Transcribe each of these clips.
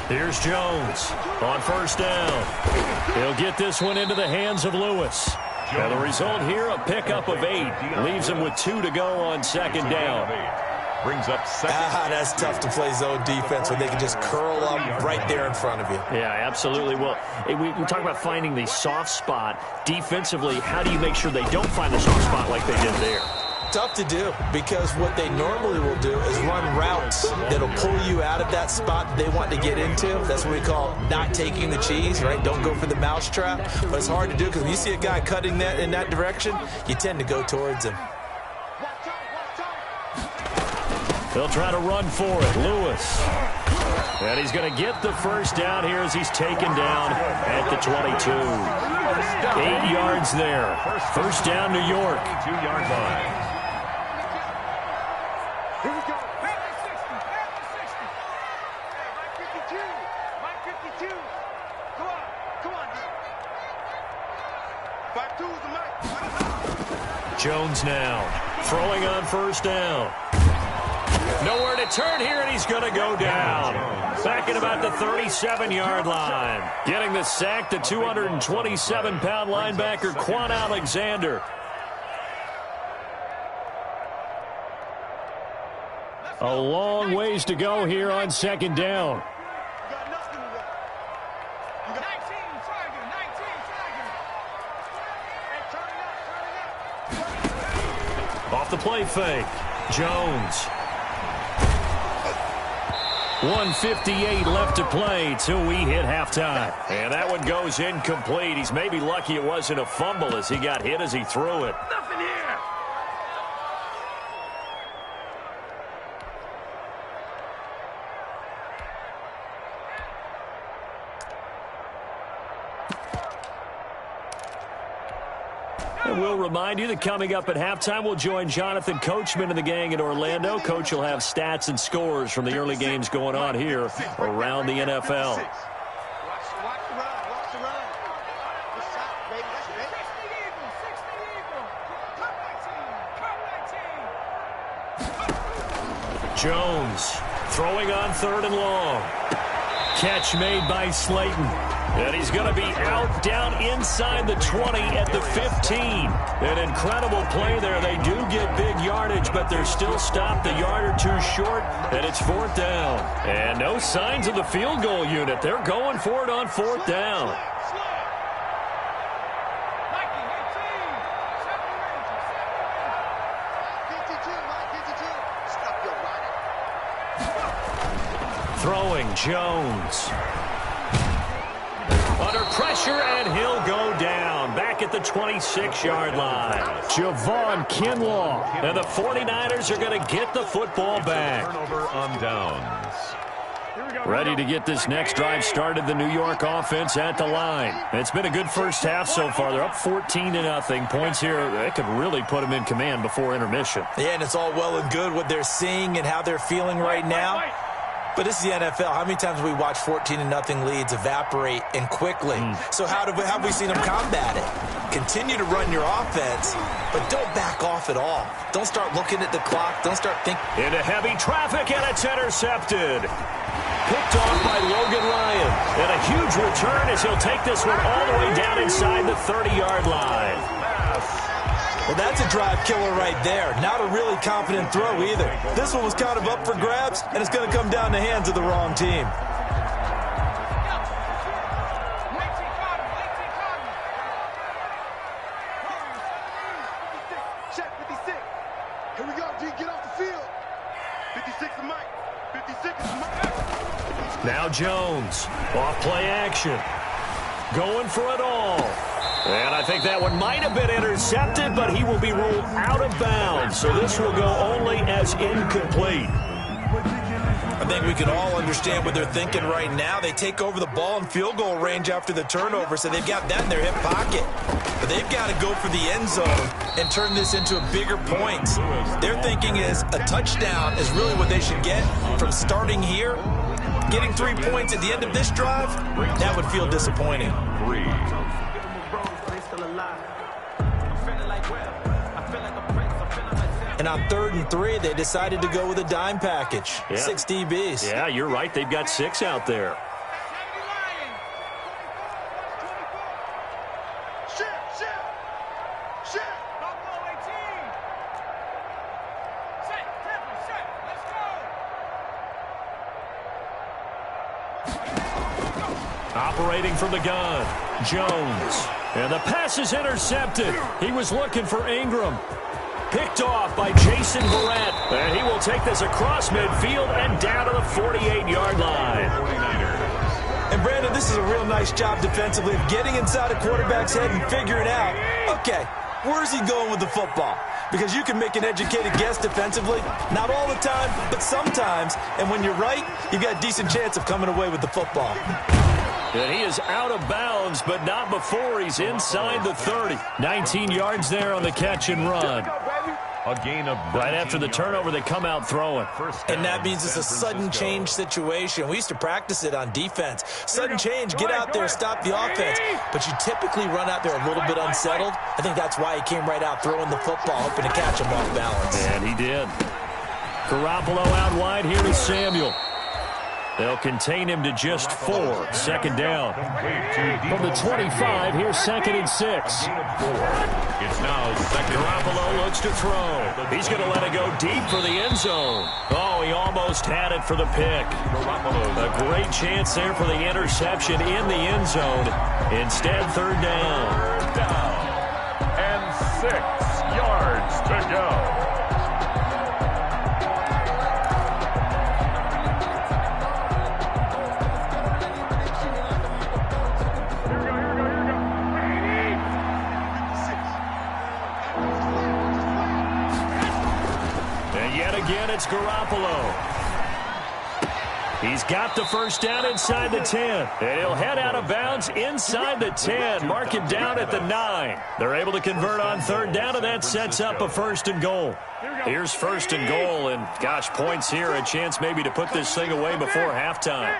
Here's Jones on first down. He'll get this one into the hands of Lewis. And the result here, a pickup of 8. Leaves him with 2 to go on second down. Brings up second. That's tough to play zone defense when they can just curl up right there in front of you. Yeah, absolutely. Well, we talk about finding the soft spot. Defensively, how do you make sure they don't find the soft spot like they did there? Tough to do, because what they normally will do is run routes that'll pull you out of that spot that they want to get into. That's what we call not taking the cheese, right? Don't go for the mousetrap. But it's hard to do because when you see a guy cutting that in that direction, you tend to go towards him. They'll try to run for it. Lewis. And he's going to get the first down here as he's taken down at the 22. 8 yards there. First down, New York. 2-yard line. Here we go. Back to 60. Back to 60. Mike 52. Mike 52. Come on. Come on, dude. 5-2 is the Mike. Jones now. Throwing on first down. Nowhere to turn here, and he's going to go down. Back at about the 37-yard line. Getting the sack, the 227-pound linebacker, Quan Alexander. A long ways to go here on second down. Off the play fake. Jones. 1:58 left to play till we hit halftime. And that one goes incomplete. He's maybe lucky it wasn't a fumble as he got hit as he threw it. Nothing here. And we'll remind you that coming up at halftime, we'll join Jonathan Coachman and the gang in Orlando. Coach will have stats and scores from the early games going on here around the NFL. Jones throwing on 3rd and long. Catch made by Slayton. And he's going to be out down inside the 20 at the 15. An incredible play there. They do get big yardage, but they're still stopped a yard or 2 short, and it's 4th down. And no signs of the field goal unit. They're going for it on 4th down. Throwing Jones. Under pressure, and he'll go down. Back at the 26-yard line. Javon Kinlaw. And the 49ers are going to get the football back. Turnover on downs. Ready to get this next drive started, the New York offense at the line. It's been a good first half so far. They're up 14-0. Points here, that could really put them in command before intermission. Yeah, and it's all well and good what they're seeing and how they're feeling right now. But this is the NFL. How many times have we watched 14-0 leads evaporate and quickly? So how have we seen them combat it? Continue to run your offense, but don't back off at all. Don't start looking at the clock. Don't start thinking. Into heavy traffic, and it's intercepted. Picked off by Logan Ryan. And a huge return as he'll take this one all the way down inside the 30-yard line. Well, that's a drive killer right there. Not a really confident throw either. This one was kind of up for grabs, and it's going to come down the hands of the wrong team. Check 56. Here we go, G. Get off the field. 56 is Mike. 56 is Mike. Now Jones. Off play action. Going for it all. And I think that one might have been intercepted, but he will be ruled out of bounds. So this will go only as incomplete. I think we can all understand what they're thinking right now. They take over the ball in field goal range after the turnover, so they've got that in their hip pocket. But they've got to go for the end zone and turn this into a bigger point. Their thinking is a touchdown is really what they should get from starting here. Getting 3 points at the end of this drive, that would feel disappointing. And on 3rd and 3, they decided to go with a dime package. Yeah. 6 DBs. Yeah, you're right. They've got 6 out there. Operating from the gun, Jones. And the pass is intercepted. He was looking for Ingram. Picked off by Jason Verrett. And he will take this across midfield and down to the 48-yard line. 49ers. And Brandon, this is a real nice job defensively of getting inside a quarterback's head and figuring out, okay, where's he going with the football? Because you can make an educated guess defensively. Not all the time, but sometimes. And when you're right, you've got a decent chance of coming away with the football. And he is out of bounds, but not before he's inside the 30. 19 yards there on the catch and run. A gain of Right after the turnover, they come out throwing. And that means it's a sudden change situation. We used to practice it on defense. Sudden change, get out there, stop the offense. But you typically run out there a little bit unsettled. I think that's why he came right out throwing the football, hoping to catch him off balance. And he did. Garoppolo out wide here to Samuel. They'll contain him to just 4. Second down. From the 25, here's 2nd and 6. It's now second. Garoppolo looks to throw. He's going to let it go deep for the end zone. Oh, he almost had it for the pick. A great chance there for the interception in the end zone. Instead, 3rd down. And 6 yards to go. Again, it's Garoppolo. He's got the first down inside the 10. And he'll head out of bounds inside the 10. Mark him down at the 9. They're able to convert on 3rd down, and that sets up a 1st and goal. Here's 1st and goal, and gosh, points here. A chance maybe to put this thing away before halftime.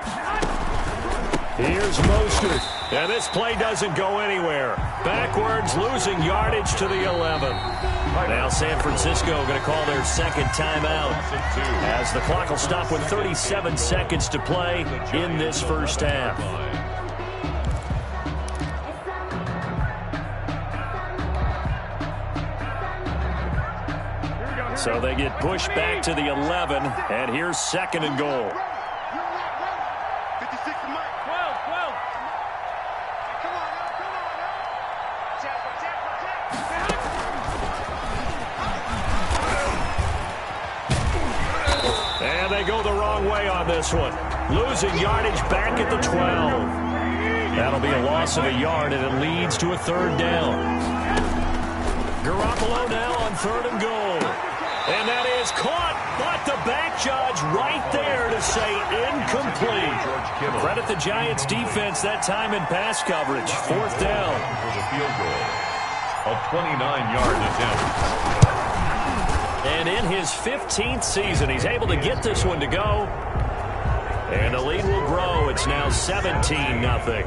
Here's Mostert. And this play doesn't go anywhere. Backwards, losing yardage to the 11. Now San Francisco going to call their 2nd timeout as the clock will stop with 37 seconds to play in this first half. So they get pushed back to the 11, and here's 2nd and goal. And they go the wrong way on this one. Losing yardage back at the 12. That'll be a loss of a yard, and it leads to a 3rd down. Garoppolo now on 3rd and goal. And that is caught, but the back judge right there to say incomplete. Credit the Giants defense that time in pass coverage. 4th down. For the field goal. A 29-yard attempt. And in his 15th season, he's able to get this one to go. And the lead will grow. It's now 17-0.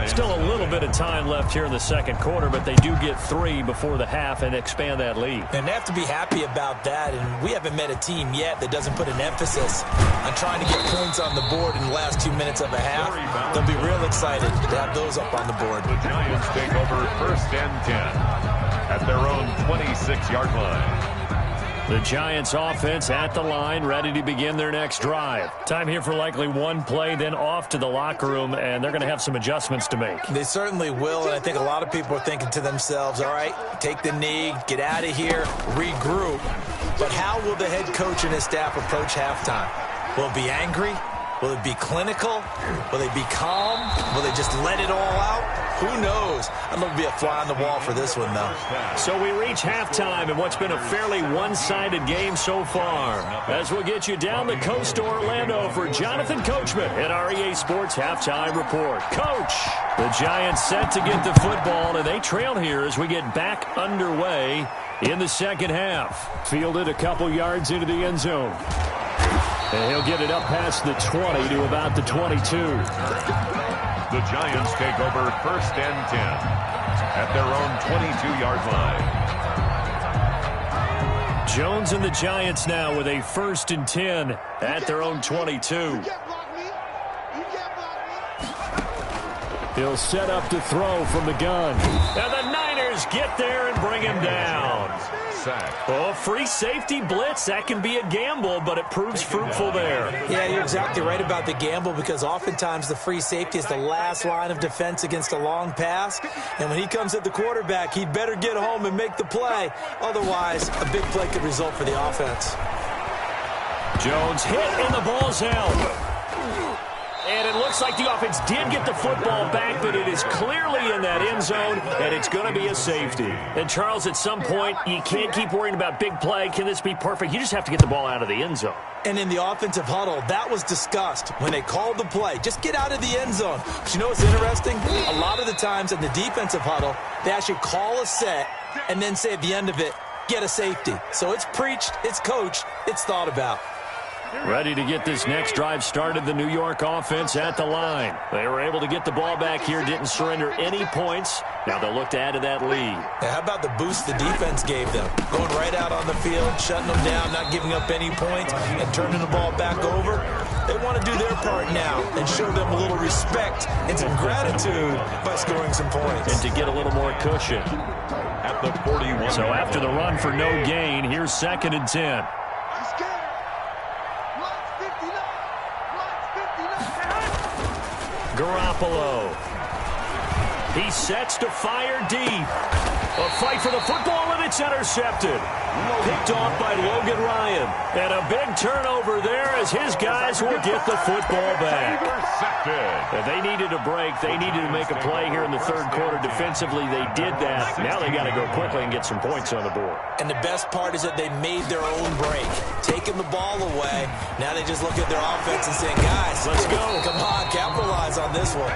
Still a little bit of time left here in the 2nd quarter, but they do get 3 before the half and expand that lead. And they have to be happy about that. And we haven't met a team yet that doesn't put an emphasis on trying to get points on the board in the last 2 minutes of a half. They'll be real excited to have those up on the board. The Giants take over 1st and 10 at their own 26-yard line. The Giants offense at the line, ready to begin their next drive. Time here for likely one play, then off to the locker room, and they're going to have some adjustments to make. They certainly will, and I think a lot of people are thinking to themselves, all right, take the knee, get out of here, regroup. But how will the head coach and his staff approach halftime? Will it be angry? Will it be clinical? Will they be calm? Will they just let it all out? Who knows? I'd love to be a fly on the wall for this one, though. So we reach halftime in what's been a fairly one-sided game so far. As we'll get you down the coast to Orlando for Jonathan Coachman at our EA Sports Halftime Report. Coach, the Giants set to get the football, and they trail here as we get back underway in the 2nd half. Fielded a couple yards into the end zone. And he'll get it up past the 20 to about the 22. The Giants take over 1st and 10 at their own 22-yard line. Jones and the Giants now with a 1st and 10 at their own 22. He'll set up to throw from the gun. And the Niners get there and bring him down. Oh, free safety blitz. That can be a gamble, but it proves fruitful there. Yeah, you're exactly right about the gamble because oftentimes the free safety is the last line of defense against a long pass. And when he comes at the quarterback, he'd better get home and make the play. Otherwise, a big play could result for the offense. Jones hit and the ball's out. And it looks like the offense did get the football back, but it is clearly in that end zone, and it's going to be a safety. And, Charles, at some point, you can't keep worrying about big play. Can this be perfect? You just have to get the ball out of the end zone. And in the offensive huddle, that was discussed when they called the play. Just get out of the end zone. But you know what's interesting? A lot of the times in the defensive huddle, they actually call a set and then say at the end of it, get a safety. So it's preached, it's coached, it's thought about. Ready to get this next drive started, the New York offense at the line. They were able to get the ball back here, didn't surrender any points. Now they'll look to add to that lead. Yeah, how about the boost the defense gave them? Going right out on the field, shutting them down, not giving up any points, and turning the ball back over. They want to do their part now and show them a little respect and some gratitude by scoring some points. And to get a little more cushion. At the 41. So after the run for no gain, here's 2nd and 10. Garoppolo. He sets to fire deep. A fight for the football, and it's intercepted. Picked off by Logan Ryan. And a big turnover there as his guys will get the football back. And they needed a break. They needed to make a play here in the 3rd quarter. Defensively, they did that. Now they got to go quickly and get some points on the board. And the best part is that they made their own break. Taking the ball away. Now they just look at their offense and saying, guys, let's go. Come on, capitalize on this one.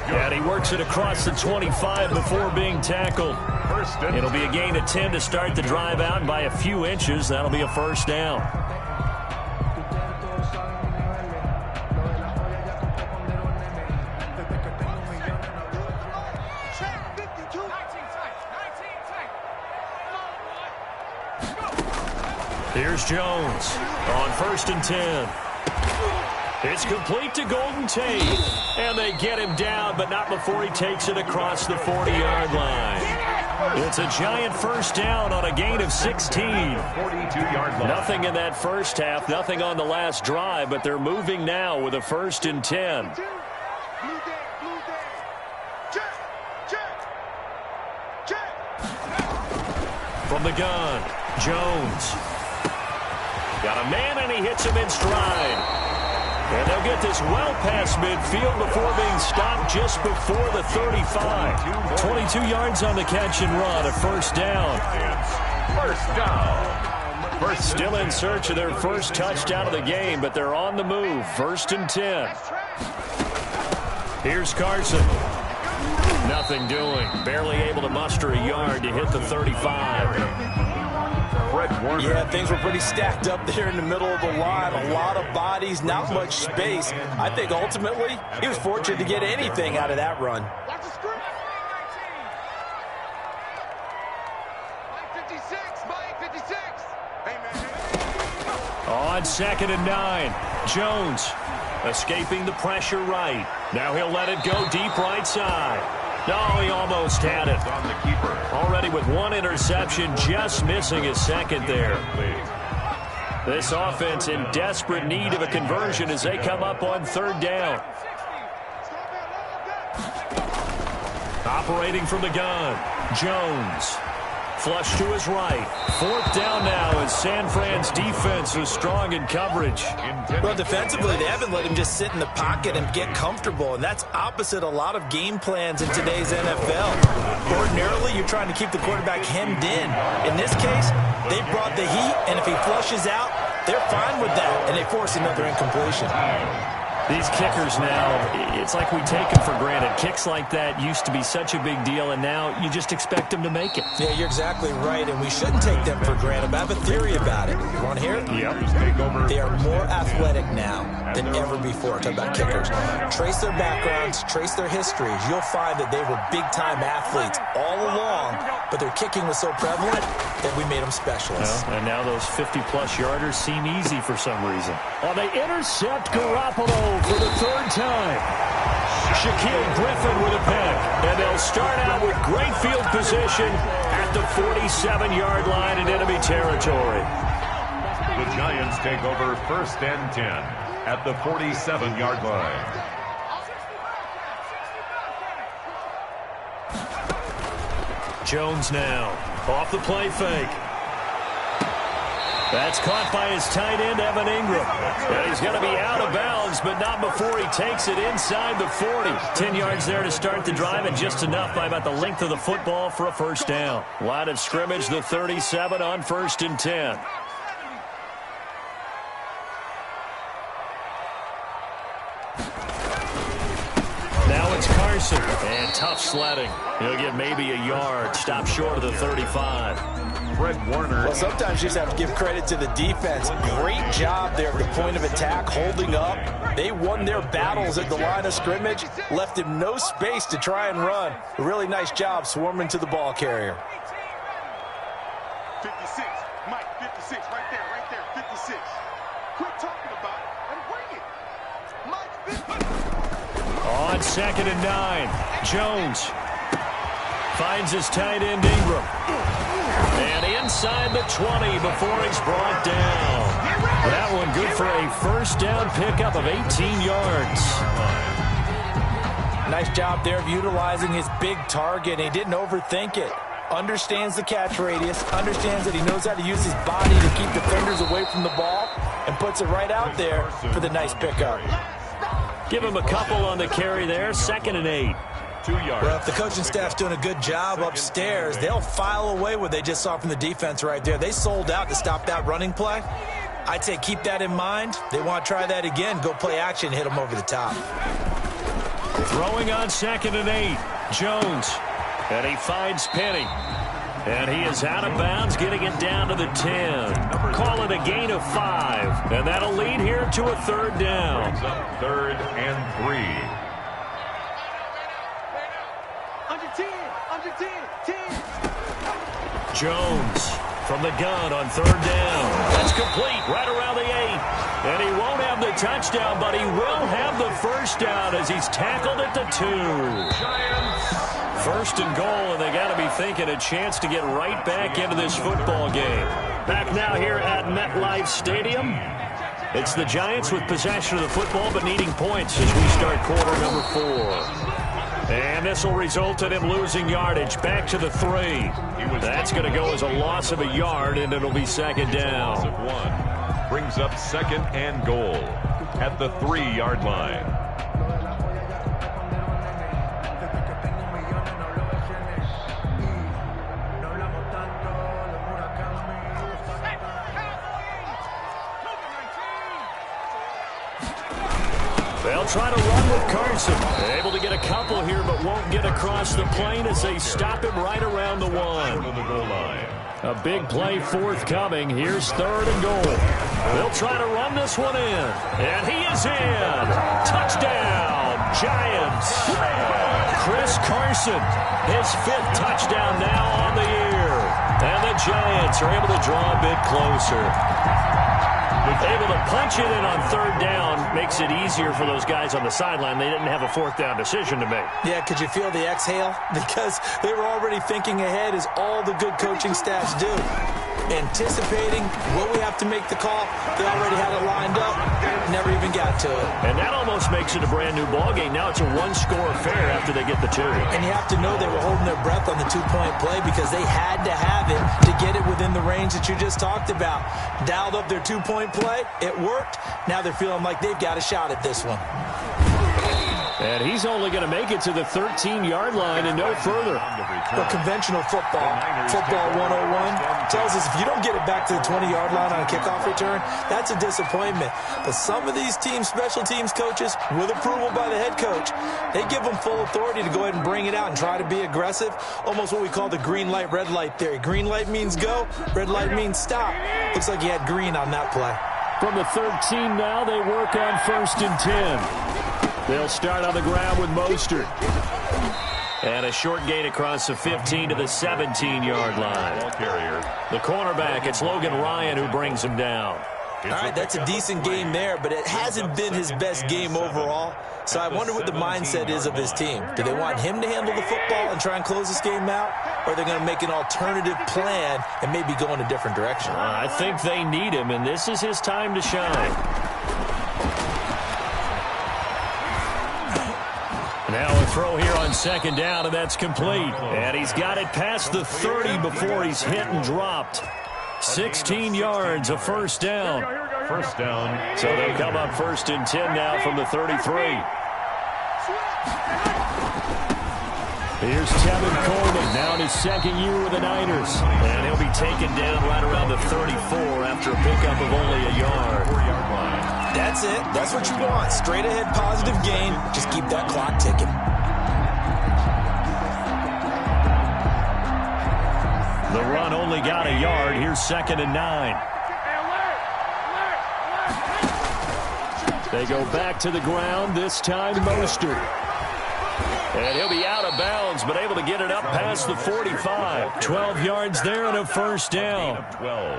And he works it across the 25 before being tackled. It'll be a gain of 10 to start the drive out, and by a few inches, that'll be a 1st down. Here's Jones on 1st and 10. It's complete to Golden Tate, and they get him down, but not before he takes it across the 40-yard line. It's a giant 1st down on a gain of 16. 42-yard line. Nothing in that first half, nothing on the last drive, but they're moving now with a 1st and 10. From the gun, Jones. Got a man, and he hits him in stride. And they'll get this well past midfield before being stopped just before the 35. 22 yards on the catch and run, a 1st down. 1st down. Still in search of their first touchdown of the game, but they're on the move. 1st and 10. Here's Carson. Nothing doing. Barely able to muster a yard to hit the 35. Yeah, things were pretty stacked up there in the middle of the line. A lot of bodies, not much space. I think ultimately he was fortunate to get anything out of that run. On 2nd and 9, Jones escaping the pressure right. Now he'll let it go deep right side. No, he almost had it. On the keeper. Already with 1 interception, just missing his 2nd there. This offense in desperate need of a conversion as they come up on 3rd down. Operating from the gun, Jones. Flush to his right. 4th down now as San Fran's defense is strong in coverage. Well, defensively, they haven't let him just sit in the pocket and get comfortable, and that's opposite a lot of game plans in today's NFL. Ordinarily, you're trying to keep the quarterback hemmed in. In this case, they brought the heat, and if he flushes out, they're fine with that, and they force another incompletion. These kickers now, it's like we take them for granted. Kicks like that used to be such a big deal, and now you just expect them to make it. Yeah, you're exactly right, and we shouldn't take them for granted. But I have a theory about it. You want to hear it? Yep. They are more athletic now than ever before. Talk about kickers. Trace their backgrounds, trace their histories. You'll find that they were big-time athletes all along, but their kicking was so prevalent that we made them specialists. Well, and now those 50-plus yarders seem easy for some reason. Oh, they intercept Garoppolo for the third time. Shaquille Griffin with a pick. And they'll start out with great field position at the 47-yard line in enemy territory. The Giants take over 1st and 10 at the 47-yard line. Jones now off the play fake. That's caught by his tight end, Evan Ingram. And he's going to be out of bounds, but not before he takes it inside the 40. 10 yards there to start the drive, and just enough by about the length of the football for a first down. Line of scrimmage, the 37 on 1st and 10. Now it's Carson, and tough sledding. He'll get maybe a yard, stop short of the 35. Fred Warner. Well, sometimes you just have to give credit to the defense. Great job there at the point of attack, holding up. They won their battles at the line of scrimmage, left him no space to try and run. A really nice job swarming to the ball carrier. 56, Mike, 56, right there, 56. Quit talking about it and bring it. Mike, 50. On 2nd and 9, Jones finds his tight end, Ingram. And inside the 20 before he's brought down. That one good for a first down pickup of 18 yards. Nice job there of utilizing his big target. He didn't overthink it. Understands the catch radius, understands that he knows how to use his body to keep defenders away from the ball, and puts it right out there for the nice pickup. Give him a couple on the carry there, 2nd and 8. 2 yards. Well, if the coaching staff's doing a good job upstairs, they'll file away what they just saw from the defense right there. They sold out to stop that running play. I'd say keep that in mind. They want to try that again. Go play action, hit them over the top. Throwing on 2nd and 8, Jones. And he finds Penny. And he is out of bounds, getting it down to the 10. Call it a gain of 5. And that'll lead here to a 3rd down. 3rd and 3. Under 10. Jones from the gun on 3rd down. That's complete right around the 8. And he won't have the touchdown, but he will have the first down as he's tackled at the 2. Giants. 1st and goal, and they got to be thinking a chance to get right back into this football game. Back now here at MetLife Stadium. It's the Giants with possession of the football, but needing points as we start quarter number 4. And this will result in him losing yardage back to the 3. That's going to go as a loss of a yard, and it'll be 2nd down. Brings up 2nd and goal at the 3-yard line. They'll try to run with Carson. Able to get a couple here, but won't get across the plane as they stop him right around the 1. A big play forthcoming. Here's 3rd and goal. They'll try to run this one in. And he is in. Touchdown, Giants. Chris Carson, his 5th touchdown now on the year. And the Giants are able to draw a bit closer. Able to punch it in on 3rd down makes it easier for those guys on the sideline. They didn't have a 4th down decision to make. Yeah, could you feel the exhale? Because they were already thinking ahead, as all the good coaching staffs do. Anticipating what we have to make the call. They already had it lined up. Never even got to it. And that almost makes it a brand new ball game. Now it's a 1-score affair after they get the 2. And you have to know they were holding their breath on the 2-point play because they had to have it to get it within the range that you just talked about. Dialed up their 2-point play. It worked. Now they're feeling like they've got a shot at this one. And he's only going to make it to the 13-yard line and no further. Well, conventional football 101, tells us if you don't get it back to the 20-yard line on a kickoff return, that's a disappointment. But some of these teams, special teams coaches, with approval by the head coach, they give them full authority to go ahead and bring it out and try to be aggressive. Almost what we call the green light, red light theory. Green light means go, red light means stop. Looks like he had green on that play. From the 13 now, they work on 1st and 10. They'll start on the ground with Mostert. And a short gain across the 15 to the 17-yard line. The cornerback, it's Logan Ryan who brings him down. All right, that's a decent game there, but it hasn't been his best game overall. So I wonder what the mindset is of his team. Do they want him to handle the football and try and close this game out? Or are they going to make an alternative plan and maybe go in a different direction? I think they need him, and this is his time to shine. Now a throw here on 2nd down, and that's complete. And he's got it past the 30 before he's hit and dropped. 16 yards, a 1st down. 1st down. So they'll come up 1st and 10 now from the 33. Here's Tevin Coleman, now in his 2nd year with the Niners. And he'll be taken down right around the 34 after a pickup of only a yard. 4-yard line. That's it. That's what you want. Straight ahead positive gain. Just keep that clock ticking. The run only got a yard. Here's 2nd and 9. They go back to the ground, this time Mostert. And he'll be out of bounds, but able to get it up past the 45. 12 yards there and a 1st down.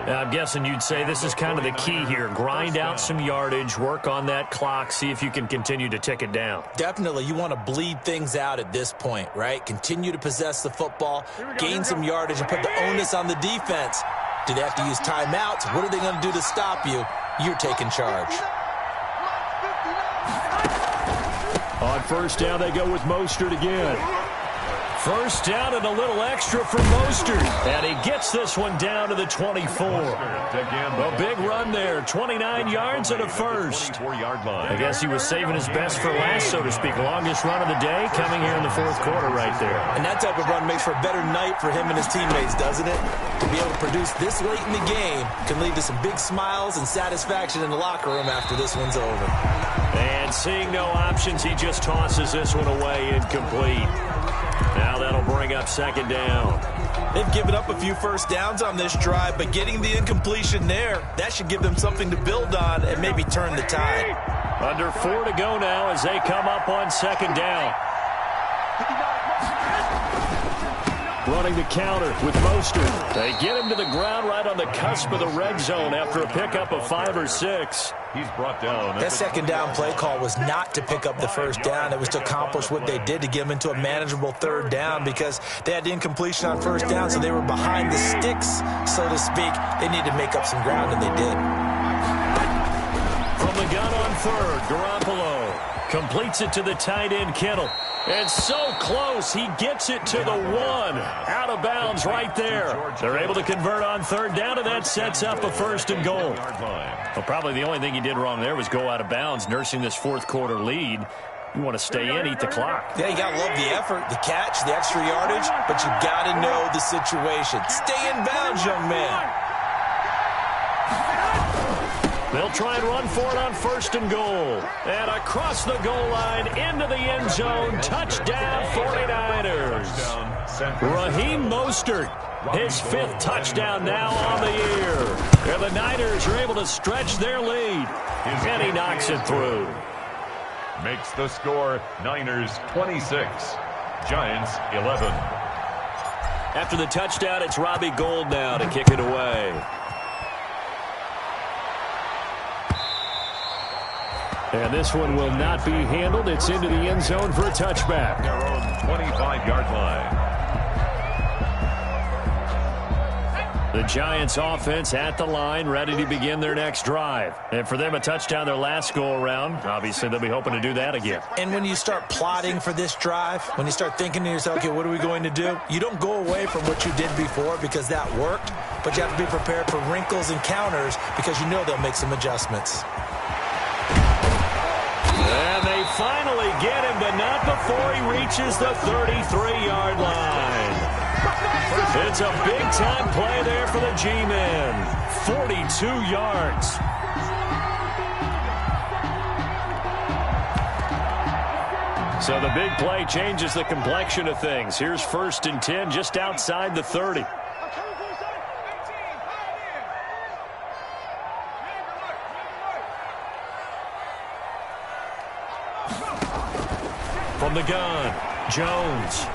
I'm guessing you'd say this is kind of the key here. Grind out some yardage, work on that clock, see if you can continue to tick it down. Definitely. You want to bleed things out at this point, right? Continue to possess the football, gain some yardage, and put the onus on the defense. Do they have to use timeouts? What are they going to do to stop you? You're taking charge. On 1st down, they go with Mostert again. 1st down and a little extra for Mostert. And he gets this one down to the 24. A big run there, 29 yards and a 1st. I guess he was saving his best for last, so to speak. Longest run of the day coming here in the 4th quarter right there. And that type of run makes for a better night for him and his teammates, doesn't it? To be able to produce this late in the game can lead to some big smiles and satisfaction in the locker room after this one's over. And seeing no options, he just tosses this one away incomplete. Now that'll bring up 2nd down. They've given up a few 1st downs on this drive, but getting the incompletion there, that should give them something to build on and maybe turn the tide. Under 4 to go now as they come up on 2nd down. Running the counter with Mostert. They get him to the ground right on the cusp of the red zone after a pickup of 5 or 6. He's brought down. That 2nd down play call was not to pick up the 1st down. It was to accomplish what they did to get them into a manageable 3rd down because they had the incompletion on 1st down, so they were behind the sticks, so to speak. They needed to make up some ground, and they did. From the gun on 3rd, Garoppolo completes it to the tight end, Kittle. And so close, he gets it to the 1. Out of bounds right there. They're able to convert on 3rd down, and that sets up a 1st and goal. Well, probably the only thing he did wrong there was go out of bounds, nursing this 4th quarter lead. You want to stay in, eat the clock. Yeah, you got to love the effort, the catch, the extra yardage, but you got to know the situation. Stay in bounds, young man. They'll try and run for it on 1st and goal. And across the goal line, into the end zone. Touchdown, 49ers. Raheem Mostert, his 5th touchdown now on the year. And the Niners are able to stretch their lead. And he knocks it through. Makes the score Niners 26, Giants 11. After the touchdown, it's Robbie Gould now to kick it away. And this one will not be handled. It's into the end zone for a touchback. Their own 25-yard line. The Giants offense at the line, ready to begin their next drive. And for them, a touchdown their last go-around. Obviously, they'll be hoping to do that again. And when you start plotting for this drive, when you start thinking to yourself, okay, what are we going to do? You don't go away from what you did before because that worked, but you have to be prepared for wrinkles and counters because you know they'll make some adjustments. And they finally get him, but reaches the 33-yard line. It's a big-time play there for the G-men. 42 yards. So the big play changes the complexion of things. Here's 1st and 10 just outside the 30. From the gun, Jones.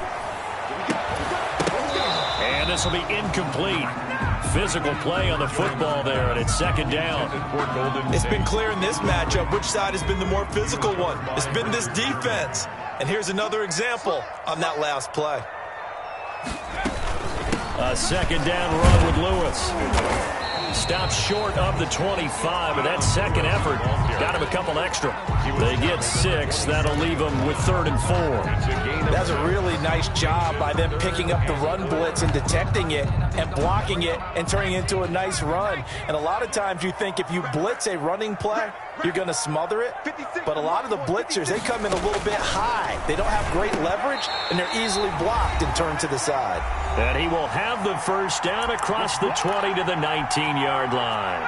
And this will be incomplete. Physical play on the football there, and it's 2nd down. It's been clear in this matchup which side has been the more physical one. It's been this defense. And here's another example on that last play. A 2nd down run with Lewis. Stops short of the 25, but that second effort got him a couple extra. They get 6. That'll leave them with 3rd and 4. That's a really nice job by them picking up the run blitz and detecting it and blocking it and turning it into a nice run. And a lot of times you think if you blitz a running play, you're going to smother it. But a lot of the blitzers, they come in a little bit high. They don't have great leverage, and they're easily blocked and turned to the side. And he will have the 1st down across the 20 to the 19-yard line.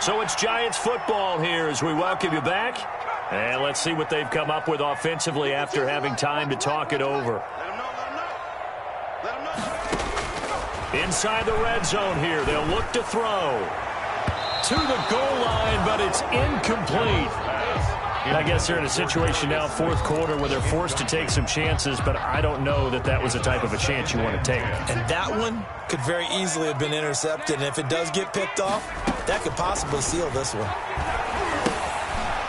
So it's Giants football here as we welcome you back. And let's see what they've come up with offensively after having time to talk it over. Inside the red zone here, they'll look to throw. To the goal line, but it's incomplete. I guess they're in a situation now, 4th quarter, where they're forced to take some chances, but I don't know that that was the type of a chance you want to take. And that one could very easily have been intercepted, and if it does get picked off, that could possibly seal this one.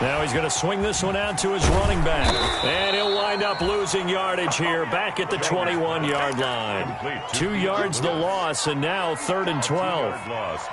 Now he's going to swing this one out to his running back. And he'll wind up losing yardage here back at the 21-yard line. 2 yards the loss, and now 3rd and 12.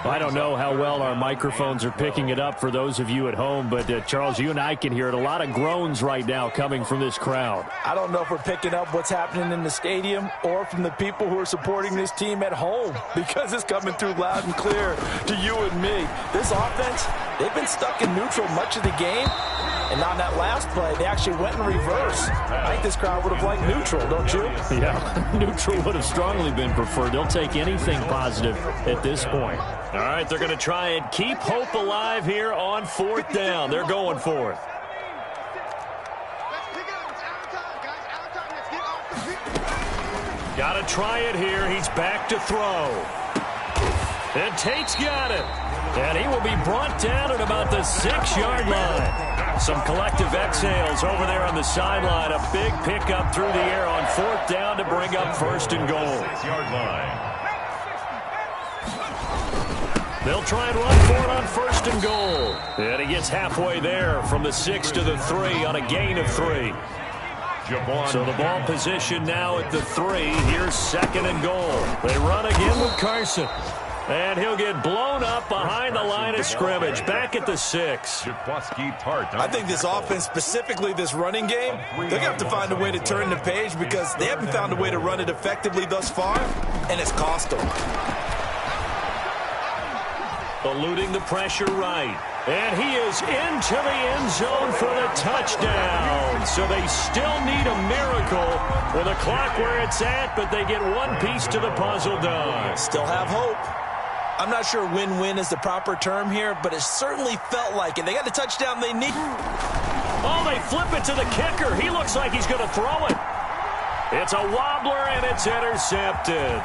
I don't know how well our microphones are picking it up for those of you at home, but Charles, you and I can hear it. A lot of groans right now coming from this crowd. I don't know if we're picking up what's happening in the stadium or from the people who are supporting this team at home, because it's coming through loud and clear to you and me. This offense, they've been stuck in neutral much of the game. And on that last play, they actually went in reverse. I think this crowd would have liked neutral, don't you? Yeah, neutral would have strongly been preferred. They'll take anything positive at this point. All right, they're going to try and keep hope alive here on 4th down. They're going for it. Got to try it here. He's back to throw. And Tate's got it. And he will be brought down at about the 6-yard line. Some collective exhales over there on the sideline. A big pickup through the air on 4th down to bring up 1st and goal. 6-yard line. They'll try and run for it on 1st and goal. And he gets halfway there from the 6 to the 3 on a gain of 3. So the ball position now at the 3. Here's 2nd and goal. They run again with Carson. And he'll get blown up behind the line of scrimmage, back at the 6. I think this offense, specifically this running game, they're going to have to find a way to turn the page because they haven't found a way to run it effectively thus far, and it's cost them. Eluding the pressure right. And he is into the end zone for the touchdown. So they still need a miracle with the clock where it's at, but they get one piece to the puzzle done. Still have hope. I'm not sure win-win is the proper term here, but it certainly felt like it. They got the touchdown they need. Oh, they flip it to the kicker. He looks like he's going to throw it. It's a wobbler, and it's intercepted.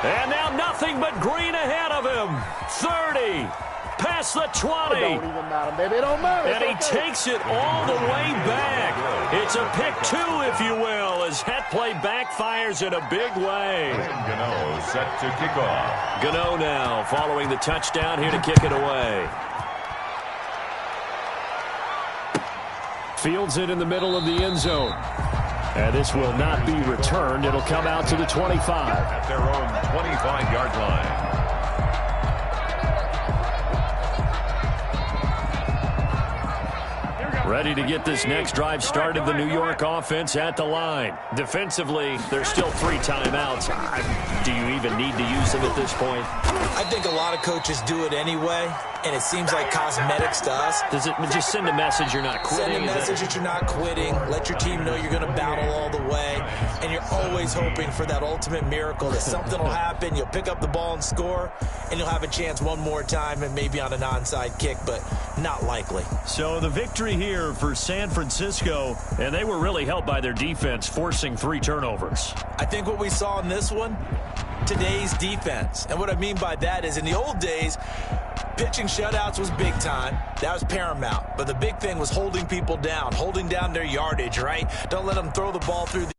And now nothing but green ahead of him. 30. Past the 20. It don't even matter, baby. It don't matter. And he takes it all the way back. It's a pick 2, if you will, as that play backfires in a big way. Gano set to kick off. Gano now following the touchdown here to kick it away. Fields it in the middle of the end zone. And this will not be returned. It'll come out to the 25. At their own 25-yard line. Ready to get this next drive started, the New York offense at the line. Defensively, there's still 3 timeouts. Do you even need to use them at this point? I think a lot of coaches do it anyway. and it seems like cosmetics to us. Does it just send a message you're not quitting? Send a message that you're not quitting. Let your team know you're going to battle all the way. And you're always hoping for that ultimate miracle that something will happen. You'll pick up the ball and score, and you'll have a chance one more time and maybe on an onside kick, but not likely. So the victory here for San Francisco, and they were really helped by their defense, forcing 3 turnovers. I think what we saw in this one, today's defense. And what I mean by that is in the old days, pitching shutouts was big time. That was paramount. But the big thing was holding people down, holding down their yardage, right? Don't let them throw the ball through the